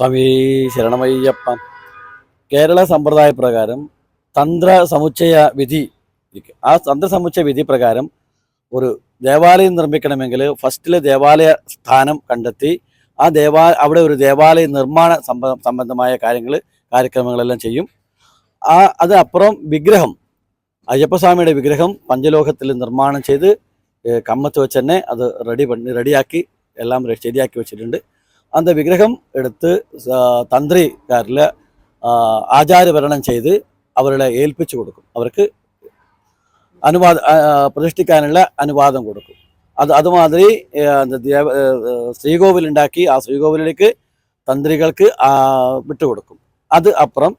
സ്വാമി ശരണമയ്യപ്പ. കേരള സമ്പ്രദായ പ്രകാരം തന്ത്ര സമുച്ചയ വിധി, ആ തന്ത്ര സമുച്ചയ വിധി പ്രകാരം ഒരു ദേവാലയം നിർമ്മിക്കണമെങ്കിൽ ഫസ്റ്റിലെ ദേവാലയ സ്ഥാനം കണ്ടെത്തി അവിടെ ഒരു ദേവാലയ നിർമ്മാണ സംബന്ധമായ കാര്യക്രമങ്ങളെല്ലാം ചെയ്യും. അത് അപ്പുറം വിഗ്രഹം, അയ്യപ്പസ്വാമിയുടെ വിഗ്രഹം പഞ്ചലോഹത്തിൽ നിർമ്മാണം ചെയ്ത് കമ്മത്ത് വെച്ച് തന്നെ അത് റെഡിയാക്കി എല്ലാം ശരിയാക്കി വെച്ചിട്ടുണ്ട്. அந்த വിഗ്രഹം എടുത്ത് തന്ത്രിക്കാരിൽ ആചാരഭരണം ചെയ്ത് അവരുടെ ഏൽപ്പിച്ചു കൊടുക്കും. അവർക്ക് പ്രതിഷ്ഠിക്കാനുള്ള അനുവാദം കൊടുക്കും. അതുമാതിരി ശ്രീകോവിലുണ്ടാക്കി ആ ശ്രീകോവിലേക്ക് തന്ത്രികൾക്ക് വിട്ടുകൊടുക്കും. അത് അപ്പുറം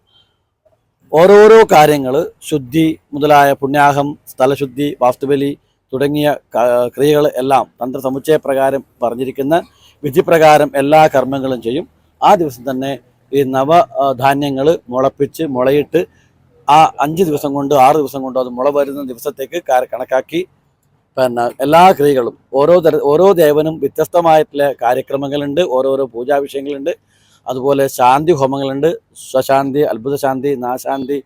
ഓരോരോ കാര്യങ്ങൾ, ശുദ്ധി മുതലായ പുണ്യാഹം, സ്ഥലശുദ്ധി, വാസ്തുബലി തുടങ്ങിയ ക്രിയകൾ എല്ലാം തന്ത്ര സമുച്ചയ പ്രകാരം പറഞ്ഞിരിക്കുന്ന വിധിപ്രകാരം എല്ലാ കർമ്മങ്ങളും ചെയ്യും. ആ ദിവസം തന്നെ ഈ നവധാന്യങ്ങൾ മുളയിട്ട് ആ 5 ദിവസം കൊണ്ട് 6 ദിവസം കൊണ്ടോ അത് മുള വരുന്ന ദിവസത്തേക്ക് കണക്കാക്കി എല്ലാ ക്രിയകളും ഓരോ ദേവനും വ്യത്യസ്തമായിട്ടുള്ള കാര്യക്രമങ്ങളുണ്ട്, ഓരോരോ പൂജാവിഷയങ്ങളുണ്ട്. അതുപോലെ ശാന്തി ഹോമങ്ങളുണ്ട്. സ്വശാന്തി, അത്ഭുതശാന്തി, നാശാന്തി,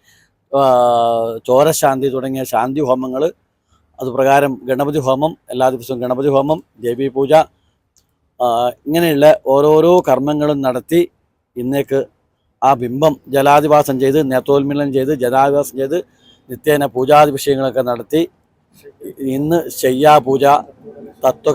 ചോരശാന്തി തുടങ്ങിയ ശാന്തി ഹോമങ്ങൾ. അതുപ്രകാരം ഗണപതി ഹോമം, എല്ലാ ദിവസവും ഗണപതി ഹോമം, ദേവീ പൂജ, ഇങ്ങനെയുള്ള ഓരോരോ കർമ്മങ്ങളും നടത്തി ഇന്നേക്ക് ആ ബിംബം ജലാധിവാസം ചെയ്ത് നേത്രോന്മിലനം ചെയ്ത് ജലാധിവാസം ചെയ്ത് നിത്യേന പൂജാതി വിഷയങ്ങളൊക്കെ നടത്തി ഇന്ന് ശയ്യാപൂജ, തത്വ